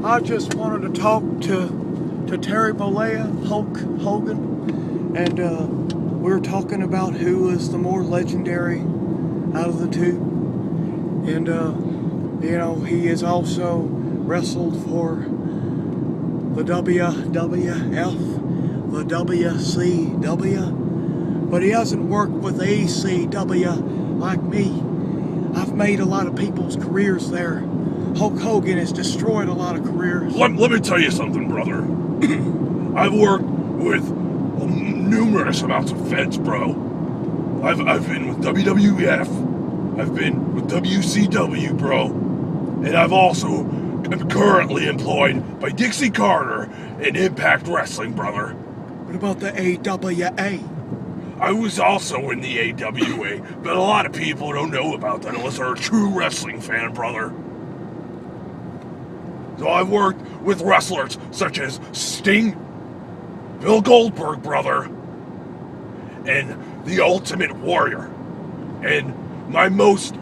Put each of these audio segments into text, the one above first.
I just wanted to talk to Terry Bollea, Hulk Hogan, and we were talking about who is the more legendary out of the two. And, you know, he has also wrestled for the WWF, the WCW, but he hasn't worked with ECW like me. I've made a lot of people's careers there. Hulk Hogan has destroyed a lot of careers. Let me tell you something, brother. I've worked with numerous amounts of feds, bro. I've been with WWF. I've been with WCW, bro. And I've also am currently employed by Dixie Carter in Impact Wrestling, brother. What about the AWA? I was also in the AWA, but a lot of people don't know about that unless they're a true wrestling fan, brother. So I've worked with wrestlers such as Sting, Bill Goldberg, brother, and the Ultimate Warrior. And my most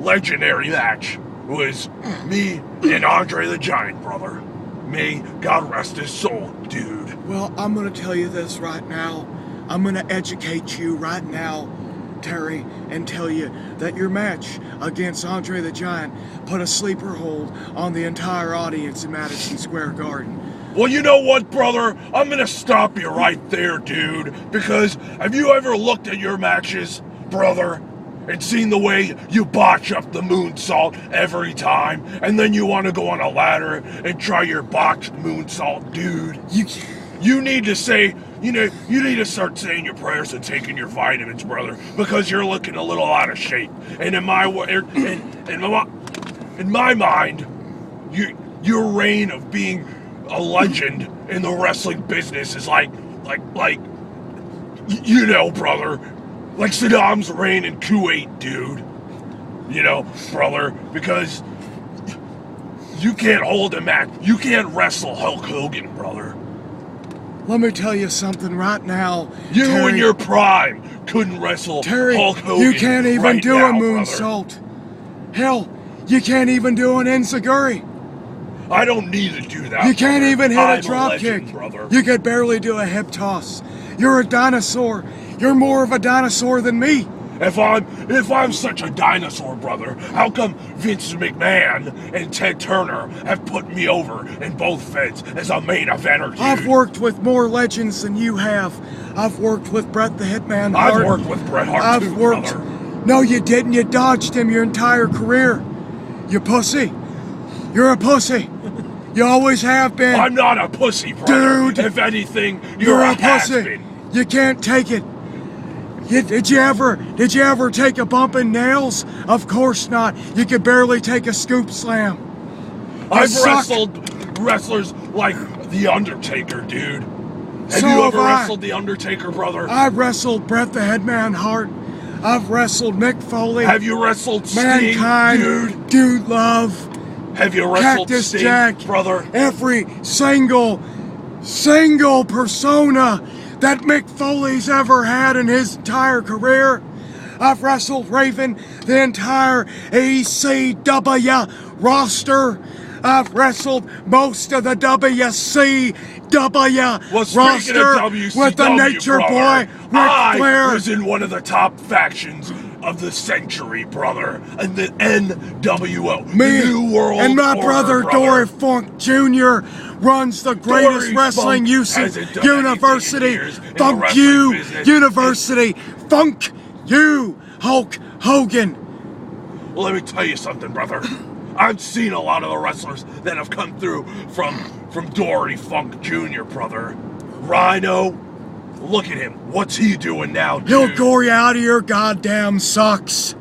legendary match was me and Andre the Giant, brother. May God rest his soul, dude. Well, I'm gonna tell you this right now. I'm gonna educate you right now, Terry, and tell you that your match against Andre the Giant put a sleeper hold on the entire audience in Madison Square Garden. Well, you know what, brother? I'm gonna stop you right there, dude. Because have you ever looked at your matches, brother, and seen the way you botch up the moonsault every time, and then you want to go on a ladder and try your botched moonsault, dude? You need to say, you need to start saying your prayers and taking your vitamins, brother, because you're looking a little out of shape. And in my mind, your reign of being a legend in the wrestling business is like, you know, brother, like Saddam's reign in Kuwait, dude. You know, brother, because you can't hold a match. You can't wrestle Hulk Hogan, brother. Let me tell you something right now, You Terry. in your prime couldn't wrestle Terry, Hulk Hogan. you can't even right do now, a moonsault. Hell, you can't even do an enziguri. I don't need to do that. You can't brother. even hit I'm a drop legend, kick. brother. You could barely do a hip toss. You're a dinosaur. You're more of a dinosaur than me. If I'm such a dinosaur, brother, how come Vince McMahon and Ted Turner have put me over in both feds as a main eventer, dude? I've worked with more legends than you have. I've worked with Bret the Hitman Hart. I've worked with Bret Hart too, brother. No, you didn't. You dodged him your entire career. You pussy. You're a pussy. You always have been. I'm not a pussy, brother. Dude. If anything, You're a a pussy. has-been. You can't take it. Did you ever take a bump in nails? Of course not. You could barely take a scoop slam. I've wrestled wrestlers like The Undertaker, dude. Have you ever wrestled The Undertaker, brother? I've wrestled Bret the Hitman Hart. I've wrestled Mick Foley. Have you wrestled Sting, Mankind, Dude Love. Have you wrestled Cactus Sting, Jack, brother? Every single persona that Mick Foley's ever had in his entire career. I've wrestled Raven, the entire ECW roster. I've wrestled most of the WCW roster with the Nature brother, Boy, Ric Flair. I was in one of the top factions of the century, brother, and the NWO, Me the New World and my Order, brother Dory Funk Jr. runs the greatest Dory wrestling Funk hasn't done university. anything in years in the Funk wrestling you, business. university. Funk you, Hulk Hogan. Well, let me tell you something, brother. I've seen a lot of the wrestlers that have come through from Dory Funk Jr., brother. Rhino, look at him. What's he doing now, dude? He'll gore you out of your goddamn socks.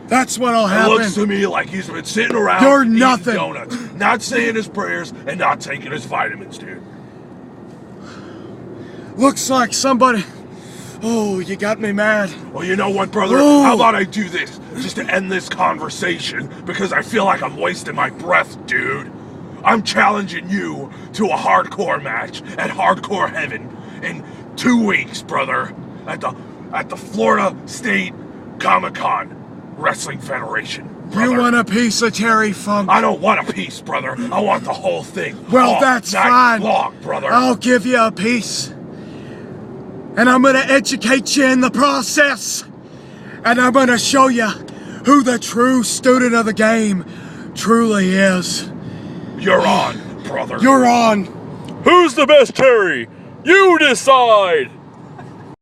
That's what'll happen. It looks to me like he's been sitting around You're eating nothing. donuts, not saying his prayers, and not taking his vitamins, dude. Looks like somebody... Oh, you got me mad. Well, you know what, brother? Oh. How about I do this, just to end this conversation, because I feel like I'm wasting my breath, dude. I'm challenging you to a hardcore match at Hardcore Heaven in 2 weeks, brother, at the Florida State Comic-Con. Wrestling Federation. Brother. You want a piece of Terry Funk? I don't want a piece, brother. I want the whole thing. Well, all that's night fine. long, brother. I'll give you a piece. And I'm gonna educate you in the process. And I'm gonna show you who the true student of the game truly is. You're on, brother. You're on. Who's the best Terry? You decide!